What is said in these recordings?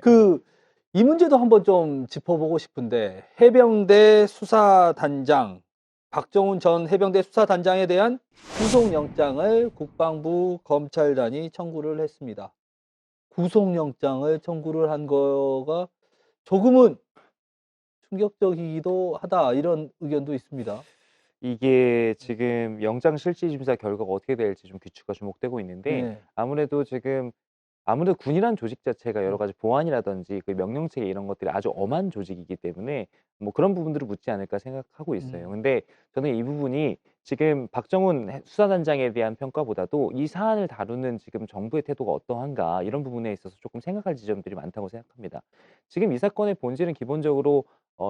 그 이 문제도 한번 좀 짚어보고 싶은데 해병대 수사단장 박정훈 전 해병대 수사단장에 대한 구속영장을 국방부 검찰단이 청구를 했습니다. 구속영장을 청구를 한 거가 조금은 충격적이기도 하다 이런 의견도 있습니다. 이게 지금 영장 실질심사 결과가 어떻게 될지 좀 귀추가 주목되고 있는데 네. 아무래도 지금 아무래도 군이란 조직 자체가 여러 음. 가지 보안이라든지 그 명령체계 이런 것들이 아주 엄한 조직이기 때문에 뭐 그런 부분들을 묻지 않을까 생각하고 있어요. 음. 근데 저는 이 부분이 지금 박정훈 수사단장에 대한 평가보다도 이 사안을 다루는 지금 정부의 태도가 어떠한가 이런 부분에 있어서 조금 생각할 지점들이 많다고 생각합니다. 지금 이 사건의 본질은 기본적으로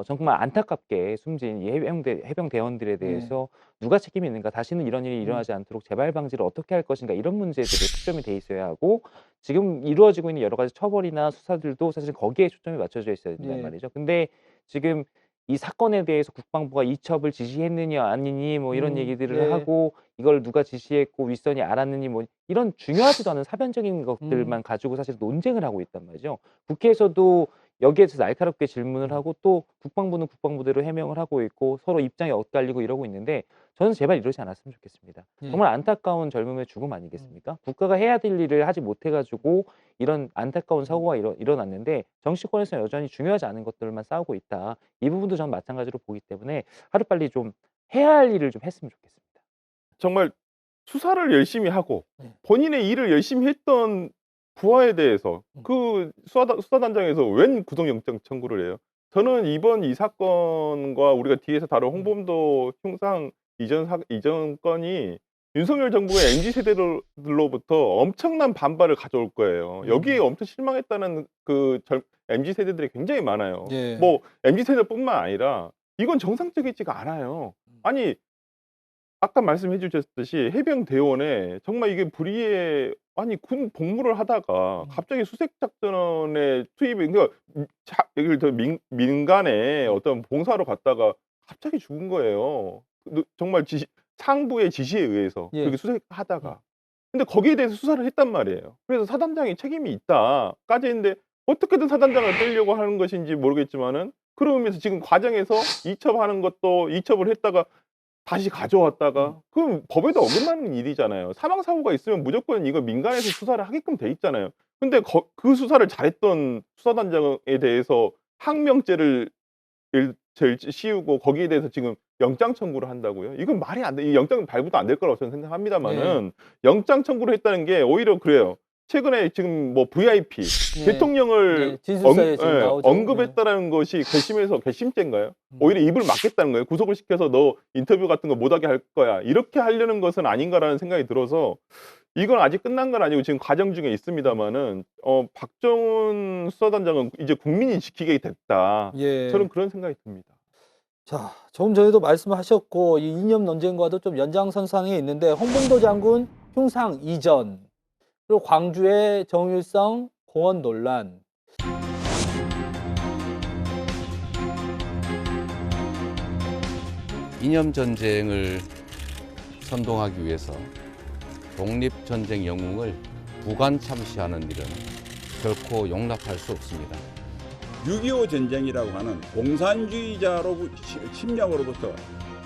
정말 안타깝게 숨진 이 해병대원들에 네. 대해서 누가 책임이 있는가, 다시는 이런 일이 음. 일어나지 않도록 재발 방지를 어떻게 할 것인가 이런 문제들에 초점이 돼 있어야 하고 지금 이루어지고 있는 여러 가지 처벌이나 수사들도 사실 거기에 초점이 맞춰져 있어야 된단 네. 말이죠. 근데 지금 이 사건에 대해서 국방부가 이첩을 지시했느냐 아니니 뭐 이런 얘기들을 네. 하고 이걸 누가 지시했고 윗선이 알았느니 뭐 이런 중요하지도 않은 사변적인 음. 것들만 가지고 사실 논쟁을 하고 있단 말이죠. 국회에서도 여기에 대해서 날카롭게 질문을 음. 하고 또 국방부는 국방부대로 해명을 하고 있고 서로 입장이 엇갈리고 이러고 있는데 저는 제발 이러지 않았으면 좋겠습니다. 예. 정말 안타까운 젊음의 죽음 음. 아니겠습니까? 국가가 해야 될 일을 하지 못해 가지고 이런 안타까운 음. 사고가 일어났는데 정치권에서 여전히 중요하지 않은 것들만 싸우고 있다. 이 부분도 저는 마찬가지로 보기 때문에 하루빨리 좀 해야 할 일을 좀 했으면 좋겠습니다. 정말 수사를 열심히 하고 네. 본인의 일을 열심히 했던 부하에 대해서 음. 그 수사단장에서 웬 구속영장 청구를 해요? 저는 이번 이 사건과 우리가 뒤에서 다룬 음. 홍범도 흉상 이전 건이 윤석열 정부의 MZ 세대들로부터 엄청난 반발을 가져올 거예요. 여기에 음. 엄청 실망했다는 그 MZ 세대들이 굉장히 많아요. 예. 뭐 MZ 세대뿐만 아니라 이건 정상적이지가 않아요. 음. 아니 아까 말씀해 주셨듯이 해병대원에 정말 이게 불의의 아니 군 복무를 하다가 음. 갑자기 수색 작전에 투입이 그러니까 예를 들어 민간에 음. 어떤 봉사하러 갔다가 갑자기 죽은 거예요. 정말 상부의 지시에 의해서 예. 그렇게 음. 수색하다가. 근데 거기에 대해서 수사를 했단 말이에요. 그래서 사단장이 책임이 있다까지 했는데 어떻게든 사단장을 떼려고 하는 것인지 모르겠지만은 그런 의미에서 지금 과정에서 이첩하는 것도 이첩을 했다가 다시 음. 가져왔다가 그럼 법에도 어긋나는 일이잖아요. 사망 사고가 있으면 무조건 이거 민간에서 수사를 하게끔 돼 있잖아요. 근데 그 수사를 잘했던 수사단장에 대해서 항명죄를 씌우고 거기에 대해서 지금 영장 청구를 한다고요? 이건 말이 안 돼. 이 영장 발부도 안 될 거라고 저는 예. 생각합니다마는 영장 청구를 했다는 게 오히려 그래요. 최근에 지금 뭐 VIP 예. 네. 대통령을 진술서에 지금 나오죠. 예. 언급했다라는 것이 괘씸인가요? 음. 오히려 입을 막겠다는 거예요. 구속을 시켜서 "너 인터뷰 같은 거 못 하게 할 거야." 이렇게 하려는 것은 아닌가라는 생각이 들어서 이건 아직 끝난 건 아니고 지금 과정 중에 음. 있습니다마는 '박정훈 수사단장은 이제 국민이 지키게 됐다.' 예. 저는 그런 생각이 듭니다. 자, 조금 전에도 말씀하셨고 이 이념 논쟁과도 좀 연장선상에 있는데 홍범도 장군 흉상 이전 그리고 광주의 정일성 공원 논란. 이념 전쟁을 선동하기 위해서 독립전쟁 영웅을 부관 참시하는 일은 결코 용납할 수 없습니다. 6.25 전쟁이라고 하는 공산주의자로 침략으로부터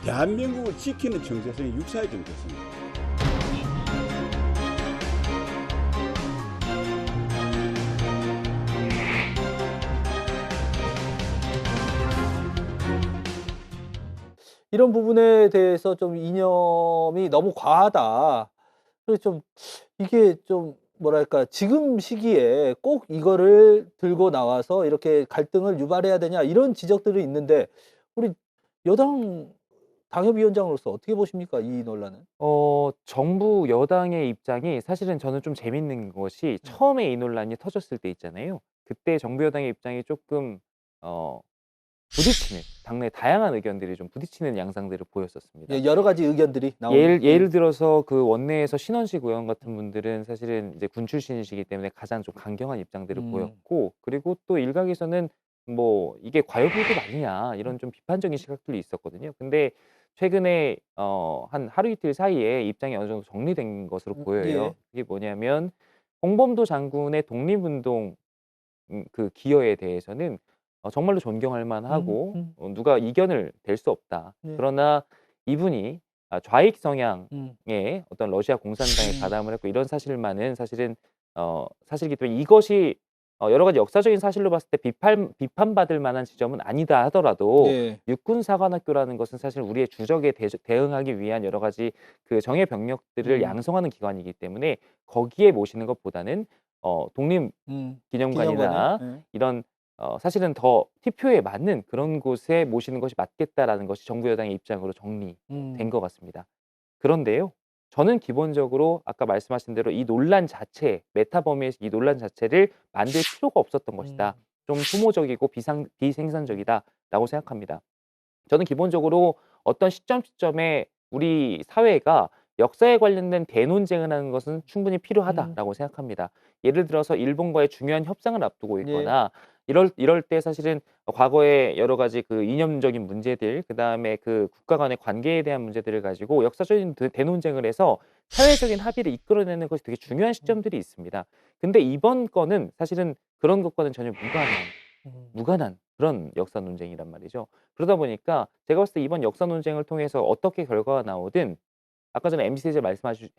대한민국을 지키는 정체성이 육사에 정체성입니다. 이런 부분에 대해서 좀 이념이 너무 과하다. 그래서 좀 이게 좀 뭐랄까 지금 시기에 꼭 이거를 들고 나와서 이렇게 갈등을 유발해야 되냐 이런 지적들이 있는데 우리 여당 당협위원장으로서 어떻게 보십니까? 이 논란은? 정부 여당의 입장이 사실은 저는 좀 재밌는 것이 음. 처음에 이 논란이 터졌을 때 있잖아요. 그때 정부 여당의 입장이 조금 어 부딪히는 당내 다양한 의견들이 좀 부딪히는 양상들을 보였었습니다. 예, 여러 가지 의견들이 나오는. 예를 들어서 그 원내에서 신원식 의원 같은 분들은 사실은 이제 군 출신이시기 때문에 가장 좀 강경한 입장들을 음. 보였고 그리고 또 일각에서는 뭐 "이게 과요불급 아니냐." 이런 좀 비판적인 시각들이 있었거든요. 근데 최근에 한 하루 이틀 사이에 입장이 어느 정도 정리된 것으로 보여요. 예. 그게 뭐냐면 홍범도 장군의 독립운동 그 기여에 대해서는 정말로 존경할 만하고 누가 이견을 댈 수 없다. 네. 그러나 이분이 좌익 성향의 음. 어떤 러시아 공산당에 가담을 했고 이런 사실만은 사실은 사실이기 때문에 이것이 여러 가지 역사적인 사실로 봤을 때 비판받을 만한 지점은 아니다 하더라도 예. 육군사관학교라는 것은 사실 우리의 주적에 대응하기 위한 여러 가지 그 정예 병력들을 양성하는 기관이기 때문에 거기에 모시는 것보다는 독립기념관이나 기념관에. 예. 이런 사실은 더 티표에 맞는 그런 곳에 모시는 것이 맞겠다라는 것이 정부 여당의 입장으로 정리된 것 같습니다. 그런데요. 저는 기본적으로 아까 말씀하신 대로 이 논란 자체, 메타 범위에서 이 논란 자체를 만들 필요가 없었던 것이다. 좀 소모적이고 비생산적이다라고 생각합니다. 저는 기본적으로 어떤 시점에 우리 사회가 역사에 관련된 대논쟁을 하는 것은 충분히 필요하다라고 생각합니다. 예를 들어서 일본과의 중요한 협상을 앞두고 예. 있거나 이럴 때 사실은 과거의 여러 가지 그 이념적인 문제들, 그다음에 그 국가 간의 관계에 대한 문제들을 가지고 역사적인 대논쟁을 해서 사회적인 합의를 이끌어내는 것이 되게 중요한 시점들이 있습니다. 근데 이번 건은 사실은 그런 것과는 전혀 무관한 그런 역사 논쟁이란 말이죠. 그러다 보니까 제가 봤을 때 이번 역사 논쟁을 통해서 어떻게 결과가 나오든 아까 전에 MZ세대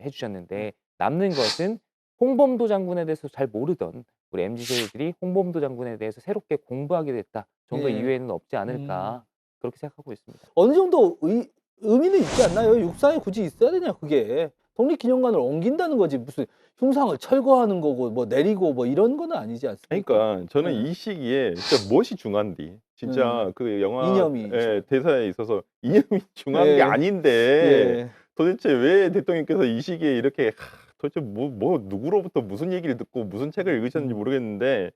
해 주셨는데 남는 것은 홍범도 장군에 대해서 잘 모르던 우리 MZ세대들이 홍범도 장군에 대해서 새롭게 공부하게 됐다 정도 예. 이외에는 없지 않을까 그렇게 생각하고 있습니다. 어느 정도 의미는 있지 않나요? 육사에 굳이 있어야 되냐 그게. 독립기념관을 옮긴다는 거지 무슨 흉상을 철거하는 거고 뭐 내리고 뭐 이런 거는 아니지 않습니까? 그러니까 저는 네. 이 시기에 진짜 무엇이 중요한디 진짜 그 영화 이념이 대사에 있어서 이념이 중요한 게 예. 아닌데 예. 도대체 왜 대통령께서 이 시기에 이렇게 도대체 뭐 누구로부터 무슨 얘기를 듣고 무슨 책을 읽으셨는지 모르겠는데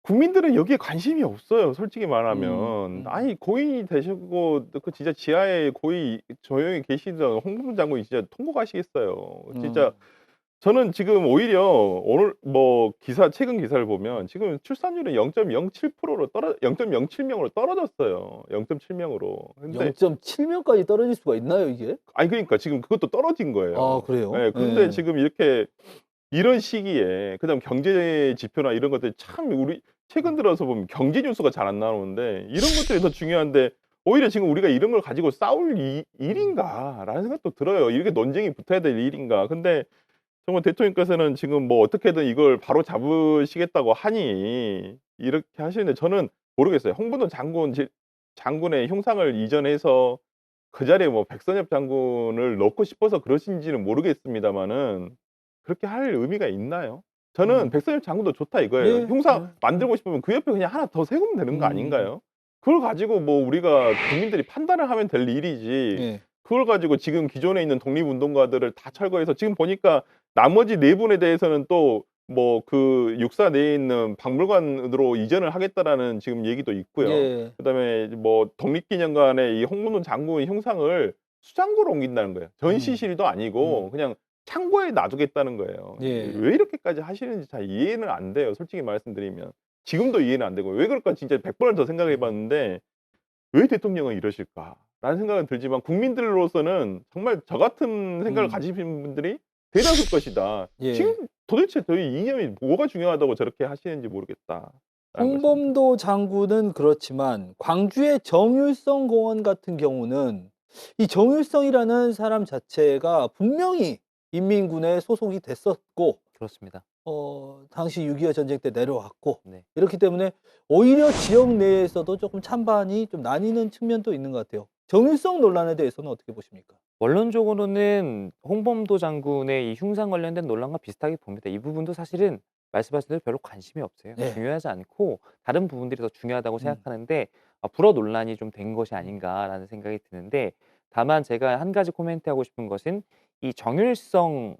국민들은 여기에 관심이 없어요. 솔직히 말하면. 아니 고인이 되시고 그 진짜 지하에 고이 조용히 계시던 홍범도 장군이 진짜 통곡하시겠어요. 진짜 저는 지금 오히려 오늘 뭐 최근 기사를 보면 지금 출산율은 0.07%로 0.07명으로 떨어졌어요. 0.7명으로. 근데 0.7명까지 떨어질 수가 있나요 이게? 아니 그러니까 지금 그것도 떨어진 거예요. 아 그래요? 예. 그런데 예. 지금 이렇게 이런 시기에 그다음 경제 지표나 이런 것들이 참 우리 최근 들어서 보면 경제 뉴스가 잘 안 나오는데 이런 것들이 더 중요한데 오히려 지금 우리가 이런 걸 가지고 싸울 일인가라는 생각도 들어요. 이렇게 논쟁이 붙어야 될 일인가. 근데 정말 대통령께서는 지금 뭐 어떻게든 이걸 바로 잡으시겠다고 하니 이렇게 하시는데 저는 모르겠어요. 홍범도 장군의 흉상을 이전해서 그 자리에 뭐 백선엽 장군을 넣고 싶어서 그러신지는 모르겠습니다마는 그렇게 할 의미가 있나요? 저는 백선엽 장군도 좋다 이거예요. 예. 흉상 만들고 싶으면 그 옆에 그냥 하나 더 세우면 되는 거 아닌가요? 그걸 가지고 뭐 우리가 국민들이 판단을 하면 될 일이지 예. 그걸 가지고 지금 기존에 있는 독립운동가들을 다 철거해서 지금 보니까 나머지 4분에 대해서는 또 뭐 그 육사 내에 있는 박물관으로 이전을 하겠다라는 지금 얘기도 있고요. 예. 그다음에 독립기념관에 이 홍범도 장군 흉상을 수장고로 옮긴다는 거예요. 전시실도 아니고 그냥 창고에 놔두겠다는 거예요. 예. 왜 이렇게까지 하시는지 잘 이해는 안 돼요. 솔직히 말씀드리면. 지금도 이해는 안 되고 왜 그럴까 진짜 100번을 더 생각해 봤는데 '왜 대통령은 이러실까?'라는 생각은 들지만 국민들로서는 정말 저 같은 생각을 가지신 분들이 대다수일 것이다. 예. 지금 도대체 저희 이념이 뭐가 중요하다고 저렇게 하시는지 모르겠다라는 말씀입니다. 홍범도 장군은 그렇지만 광주의 정율성 공원 같은 경우는 이 정율성이라는 사람 자체가 분명히 인민군에 소속이 됐었고 그렇습니다. 당시 6.25 전쟁 때 내려왔고 네. 이렇기 때문에 오히려 지역 내에서도 조금 찬반이 좀 나뉘는 측면도 있는 것 같아요. 정율성 논란에 대해서는 어떻게 보십니까? 원론적으로는 홍범도 장군의 이 흉상 관련된 논란과 비슷하게 봅니다. 이 부분도 사실은 말씀하신 대로 별로 관심이 없어요. 네. 중요하지 않고 다른 부분들이 더 중요하다고 생각하는데 불어 논란이 좀 된 것이 아닌가라는 생각이 드는데 다만 제가 한 가지 코멘트하고 싶은 것은 이 정율성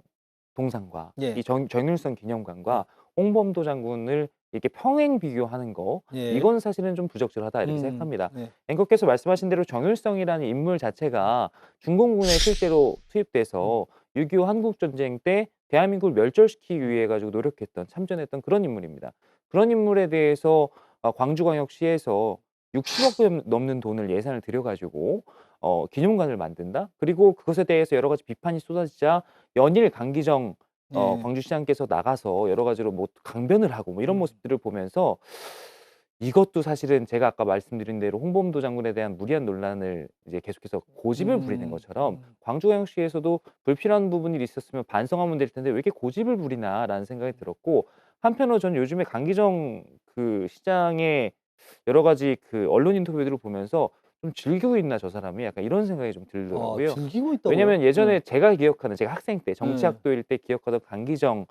동상과 예. 이 정율성 기념관과 홍범도 장군을 이렇게 평행 비교하는 거 예. 이건 사실은 좀 부적절하다 이렇게 생각합니다. 네. 앵커께서 말씀하신 대로 정율성이라는 인물 자체가 중공군에 실제로 투입돼서 6.25 한국전쟁 때 대한민국을 멸절시키기 위해 가지고 노력했던 참전했던 그런 인물입니다. 그런 인물에 대해서 광주광역시에서 60억 넘는 돈을 예산을 들여 가지고 기념관을 만든다. 그리고 그것에 대해서 여러 가지 비판이 쏟아지자 연일 강기정 예. 광주시장께서 나가서 여러 가지로 뭐 강변을 하고 뭐 이런 음. 모습들을 보면서 이것도 사실은 제가 아까 말씀드린 대로 홍범도 장군에 대한 무리한 논란을 이제 계속해서 고집을 부리는 것처럼 광주광역시에서도 불필요한 부분이 있었으면 반성하면 될 텐데 왜 이렇게 고집을 부리나라는 생각이 들었고 한편으로 저는 요즘에 강기정 그 시장의 여러 가지 그 언론 인터뷰들을 보면서 좀 즐기고 있나 저 사람이 약간 이런 생각이 좀 들더라고요. 즐기고 있다고요? 왜냐면 예전에 예. 제가 기억하는 제가 학생 때 예. 정치학도일 때 기억하던 강기정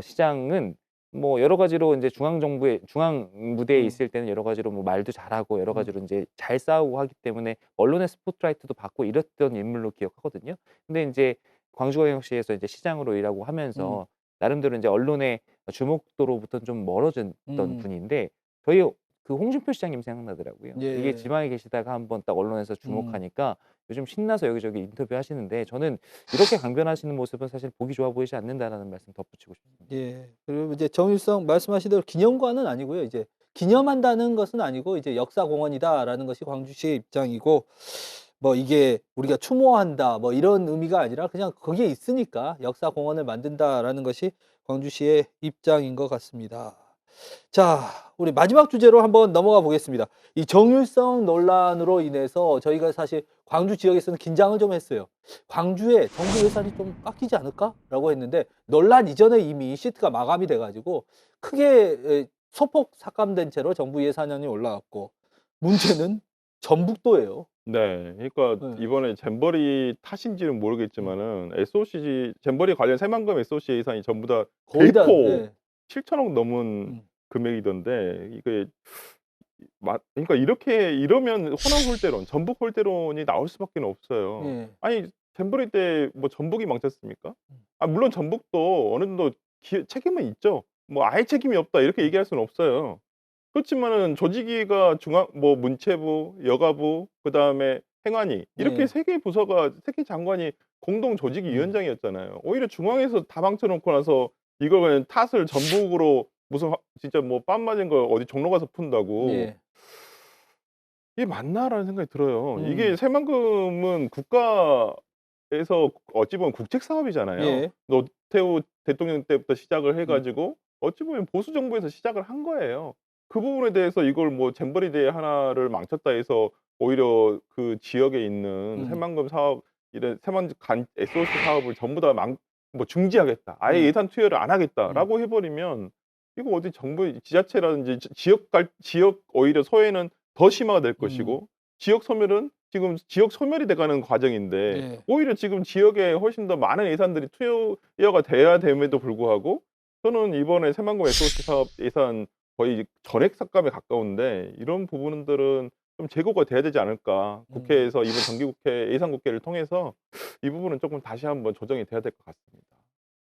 시장은 뭐 여러 가지로 인제 중앙 정부의 중앙 무대에 있을 때는 여러 가지로 뭐 말도 잘하고 여러 가지로 인제 잘 싸우고 하기 때문에 언론의 스포트라이트도 받고 이랬던 인물로 기억하거든요. 근데 인제 광주광역시에서 이제 시장으로 일하고 음. 하면서 나름대로 인제 언론의 주목도로부터는 좀 멀어졌던 음. 분인데 저희 그 홍준표 시장님 생각나더라고요. 이게 예. 지방에 계시다가 한번 딱 언론에서 음. 주목하니까 요즘 신나서 여기저기 인터뷰하시는데 저는 이렇게 강변하시는 모습은 사실 보기 좋아 보이지 않는다라는 말씀 덧붙이고 싶습니다. 예. 그리고 이제 정일성 말씀하신 대로 기념관은 아니고요. 이제 기념한다는 것은 아니고 이제 역사공원이다라는 것이 광주시의 입장이고 뭐 이게 우리가 추모한다 뭐 이런 의미가 아니라 그냥 거기에 있으니까 역사공원을 만든다라는 것이 광주시의 입장인 것 같습니다. 자, 우리 마지막 주제로 한번 넘어가 보겠습니다. 이 정율성 논란으로 인해서 저희가 사실 광주 지역에서는 긴장을 좀 했어요. 광주에 정부 예산이 좀 깎이지 않을까라고 했는데 논란 이전에 이미 시트가 마감이 돼가지고 크게 소폭 삭감된 채로 정부 예산안이 올라왔고 문제는 전북도예요. 네. 그러니까 네. 이번에 잼버리 탓인지는 모르겠지만은 SOC 잼버리 관련 새만금 SOC 예산이 전부 다 거의 다 대폭 예. 7천억 넘은 음. 금액이던데 이게 그러니까 이렇게 이러면 호남 홀대론, 전북 홀대론이 나올 수밖에 없어요. 예. 아니 잼버리 때 뭐 전북이 망쳤습니까? 물론 전북도 어느 정도 책임은 있죠. 뭐 "아예 책임이 없다." 이렇게 얘기할 수는 없어요. 그렇지만은 조직위가 중앙 뭐 문체부, 여가부, 그다음에 행안위 이렇게 예. 세 개 부서가 세 개 장관이 공동 조직위 위원장이었잖아요. 오히려 중앙에서 다 망쳐 놓고 나서 이걸 그냥 탓을 전북으로 무슨 진짜 뭐 뺨 맞은 거 어디 종로 가서 푼다고. 예. '이게 맞나?'라는 생각이 들어요. 이게 음. 새만금은 국가에서 어찌 보면 국책 사업이잖아요. 예. 노태우 대통령 때부터 시작을 해 음. 가지고 어찌 보면 보수 정부에서 시작을 한 거예요. 그 부분에 대해서 이걸 뭐 잼버리 대회 하나를 망쳤다 해서 오히려 그 지역에 있는 새만금 사업 이런 새만금 SOC 사업을 전부 다 뭐 중지하겠다. 아예 예산 투여를 안 하겠다라고 해 버리면 이거 어디 정부 지자체라든지 지역 오히려 소외는 더 심화가 될 것이고 지역 소멸은 지금 지역 소멸이 돼 가는 과정인데 예. 오히려 지금 지역에 훨씬 더 많은 예산들이 투여가 돼야 됨에도 불구하고 저는 이번에 새만금 SOC 사업 예산 거의 전액 삭감에 가까운데 이런 부분들은 좀 재고가 돼야 되지 않을까. 국회에서 이번 정기국회 예산국회를 통해서 이 부분은 쪼끔 다시 한번 조정이 돼야 될 것 같습니다.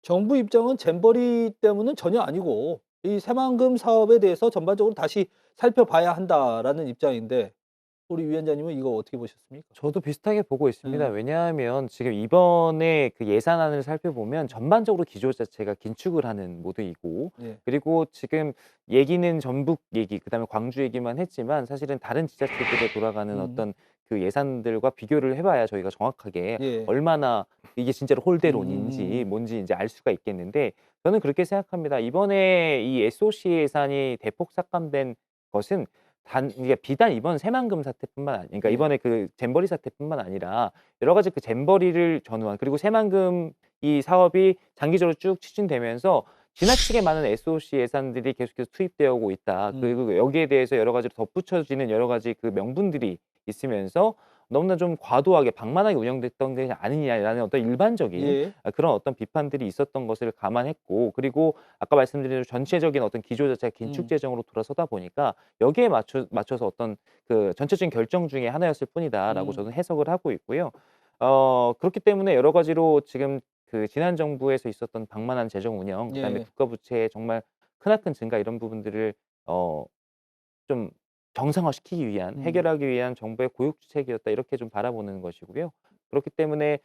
정부 입장은 잼버리 때문은 전혀 아니고 이 새만금 사업에 대해서 전반적으로 다시 살펴봐야 한다라는 입장인데 우리 위원장님은 이거 어떻게 보셨습니까? 저도 비슷하게 보고 있습니다. 음. 왜냐하면 지금 이번에 그 예산안을 살펴보면 전반적으로 기조 자체가 긴축을 하는 모드이고 예. 그리고 지금 얘기는 전북 얘기 그다음에 광주 얘기만 했지만 사실은 다른 지자체들에 돌아가는 어떤 그 예산들과 비교를 해 봐야 저희가 정확하게 예. 얼마나 이게 진짜로 홀대론인지 음. 뭔지 인제 알 수가 있겠는데 저는 그렇게 생각합니다. 이번에 이 SOC 예산이 대폭 삭감된 것은 이게 비단 이번 새만금 사태뿐만 그러니까 예. 이번에 그 잼버리 사태뿐만 아니라 여러 가지 그 잼버리를 전후한 그리고 새만금 이 사업이 장기적으로 쭉 추진되면서 지나치게 많은 SOC 예산들이 계속해서 투입되어 오고 있다. 그리고 여기에 대해서 여러 가지로 덧붙여지는 여러 가지 그 명분들이 있으면서 너무나 좀 과도하게 방만하게 운영됐던 게 아니냐라는 어떤 일반적인 예. 그런 어떤 비판들이 있었던 것을 감안했고 그리고 아까 말씀드린 대로 전체적인 어떤 기조 자체가 긴축 재정으로 돌아서다 보니까 여기에 맞춰서 어떤 그 전체적인 결정 중에 하나였을 뿐이다라고 저는 해석을 하고 있고요. 그렇기 때문에 여러 가지로 지금 그 지난 정부에서 있었던 방만한 재정 운영 그다음에 예. 국가 부채의 정말 크나큰 증가 이런 부분들을 좀 정상화시키기 위한 해결하기 위한 정부의 고육지책이었다 이렇게 좀 바라보는 것이고요. 그렇기 때문에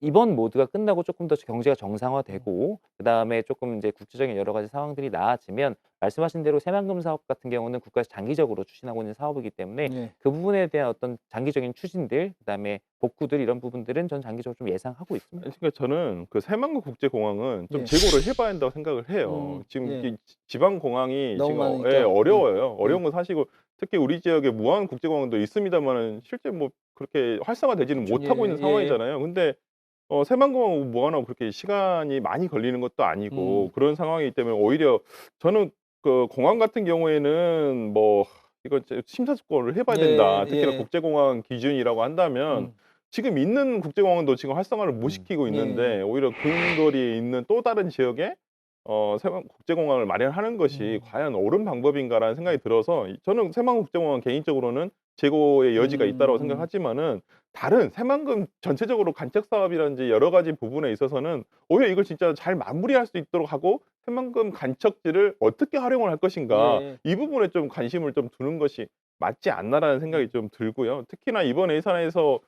이번 모드가 끝나고 조금 더 경제가 정상화되고 그다음에 조금 이제 국제적인 여러 가지 상황들이 나아지면 말씀하신 대로 새만금 사업 같은 경우는 국가에서 장기적으로 추진하고 있는 사업이기 때문에 네. 그 부분에 대한 어떤 장기적인 추진들 그다음에 복구들 이런 부분들은 전 장기적으로 좀 예상하고 있습니다. 그러니까 저는 그 새만금 국제공항은 좀 예. 재고를 해봐야 한다고 생각을 해요. 지금 예. 이게 지방 공항이 너무 지금 많으니까. 어려워요. 어려운 건 사실이고 특히 우리 지역에 무안 국제공항도 있습니다만은 실제 뭐 그렇게 활성화되지는 못하고 예, 있는 예. 상황이잖아요. 근데 새만금하고 무안하고 그렇게 시간이 많이 걸리는 것도 아니고 그런 상황이기 때문에 오히려 저는 그 공항 같은 경우에는 뭐 이거 심사숙고를 해봐야 된다. 예, 특히나 예. 국제공항 기준이라고 한다면 지금 있는 국제공항도 지금 활성화를 못 시키고 있는데 오히려 근거리에 있는 또 다른 지역에 새만 국제공항을 마련하는 것이 과연 옳은 방법인가라는 생각이 들어서 저는 새만금 국제공항 개인적으로는 재고의 여지가 있다고 생각하지만은 다른 새만금 전체적으로 간척 사업이라든지 여러 가지 부분에 있어서는 오히려 이걸 진짜 잘 마무리할 수 있도록 하고 새만금 간척지를 어떻게 활용을 할 것인가 예. 이 부분에 좀 관심을 좀 두는 것이 맞지 않나라는 생각이 좀 들고요. 특히나 이번 예산에서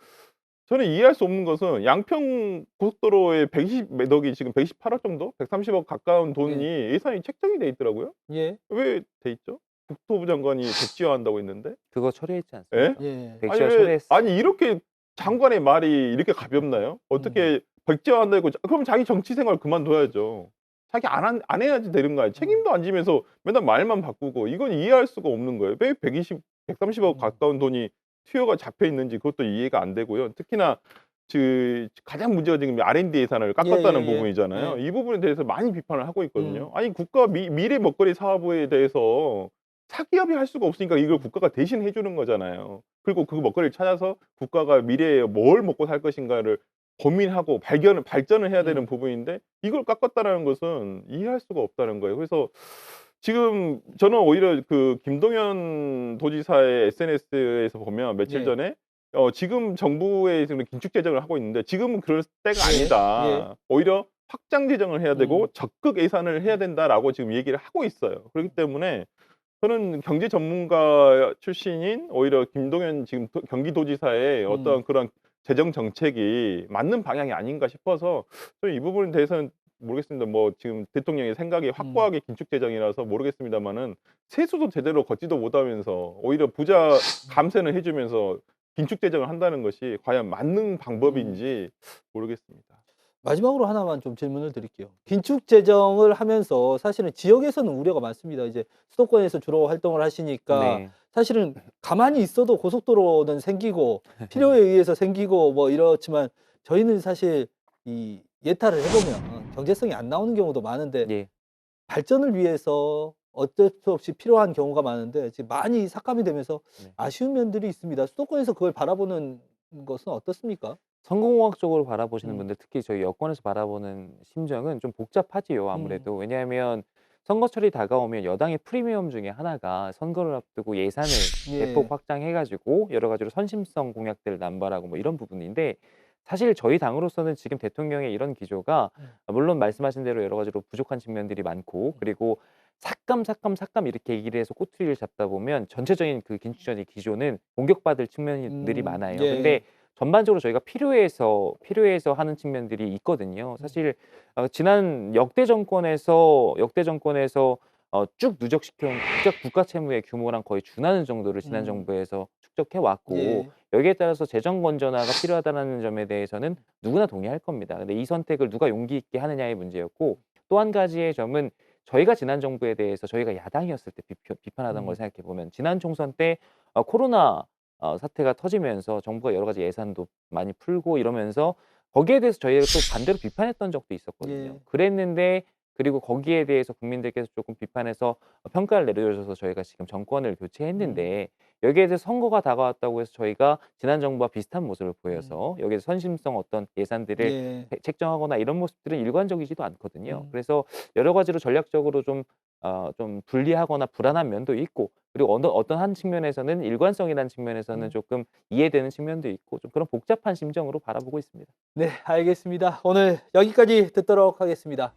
저는 이해할 수 없는 것은 양평 고속도로에 120몇 억이 지금 118억 정도? 130억 가까운 돈이 예산이 책정이 돼 있더라고요. 예. 왜 돼 있죠? 국토부 장관이 백지화한다고 했는데. 그거 처리했지 예? 않습니까? 예. 아니 백지화 왜 처리했어. 아니 이렇게 장관의 말이 이렇게 가볍나요? 어떻게 백지화한다고 그럼 자기 정치 생활 그만둬야죠. 자기 안 해야지 되는 거 아니에요. 책임도 안 지면서 맨날 말만 바꾸고 이건 이해할 수가 없는 거예요. 왜 130억 가까운 돈이 투여가 잡혀 있는지 그것도 이해가 안 되고요. 특히나 가장 문제가 지금 R&D 예산을 깎았다는 예, 예, 예. 부분이잖아요. 예. 이 부분에 대해서 많이 비판을 하고 있거든요. 아니 국가 미래 먹거리 사업에 대해서 사기업이 할 수가 없으니까 이걸 국가가 대신 해 주는 거잖아요. 그리고 그 먹거리를 찾아서 국가가 미래에 뭘 먹고 살 것인가를 고민하고 발전을 해야 되는 부분인데 이걸 깎았다라는 것은 이해할 수가 없다는 거예요. 그래서 지금 저는 오히려 그 김동연 도지사의 SNS에서 보면 며칠 예. 전에 지금 정부에 지금 긴축 재정을 하고 있는데 지금은 그럴 때가 예. 아니다. 예. 오히려 확장 재정을 해야 되고 적극 예산을 해야 된다라고 지금 얘기를 하고 있어요. 그렇기 때문에 저는 경제 전문가 출신인 오히려 김동연 지금 경기도지사의 어떤 그런 재정 정책이 맞는 방향이 아닌가 싶어서 저는 이 부분에 대해서는 모르겠습니다. 뭐 지금 대통령의 생각이 확고하게 긴축 재정이라서 모르겠습니다만은 세수도 제대로 걷지도 못하면서 오히려 부자 감세는 해주면서 긴축 재정을 한다는 것이 과연 맞는 방법인지 모르겠습니다. 마지막으로 하나만 좀 질문을 드릴게요. 긴축 재정을 하면서 사실은 지역에서는 우려가 많습니다. 이제 수도권에서 주로 활동을 하시니까 네. 사실은 가만히 있어도 고속도로는 생기고 필요에 의해서 생기고 뭐 이렇지만 저희는 사실 이 예타를 해보면 경제성이 안 나오는 경우도 많은데 예. 발전을 위해서 어쩔 수 없이 필요한 경우가 많은데 지금 많이 삭감이 되면서 네. 아쉬운 면들이 있습니다. 수도권에서 그걸 바라보는 것은 어떻습니까? 선거공학적으로 바라보시는 음. 분들 특히 저희 여권에서 바라보는 심정은 좀 복잡하지요 아무래도. 음. 왜냐하면 선거철이 다가오면 여당의 프리미엄 중에 하나가 선거를 앞두고 예산을 예. 대폭 확장해 가지고 여러 가지로 선심성 공약들을 남발하고 뭐 이런 부분인데 사실 저희 당으로서는 지금 대통령의 이런 기조가 물론 말씀하신 대로 여러 가지로 부족한 측면들이 많고 그리고 삭감 이렇게 얘기를 해서 꼬투리를 잡다 보면 전체적인 그 긴축전의 기조는 공격받을 측면들이 많아요. 예. 근데 전반적으로 저희가 필요해서 하는 측면들이 있거든요. 사실 지난 역대 정권에서 쭉 누적시켜온 국가 채무의 규모랑 거의 준하는 정도를 지난 정부에서 축적해 왔고 예. 여기에 따라서 재정 건전화가 필요하다는 점에 대해서는 누구나 동의할 겁니다. 근데 이 선택을 누가 용기 있게 하느냐의 문제였고 또 한 가지의 점은 저희가 지난 정부에 대해서 저희가 야당이었을 때 비판하던 걸 생각해 보면 지난 총선 때 코로나 사태가 터지면서 정부가 여러 가지 예산도 많이 풀고 이러면서 거기에 대해서 저희가 또 반대로 비판했던 적도 있었거든요. 예. 그랬는데 그리고 거기에 대해서 국민들께서 조금 비판해서 평가를 내려주셔서 저희가 지금 정권을 교체했는데 여기에 대해서 선거가 다가왔다고 해서 저희가 지난 정부와 비슷한 모습을 보여서 여기에서 선심성 어떤 예산들을 예. 책정하거나 이런 모습들은 일관적이지도 않거든요. 그래서 여러 가지로 전략적으로 좀 불리하거나 불안한 면도 있고 그리고 어떤 한 측면에서는 일관성이라는 측면에서는 조금 이해되는 측면도 있고 좀 그런 복잡한 심정으로 바라보고 있습니다. 네, 알겠습니다. 오늘 여기까지 듣도록 하겠습니다.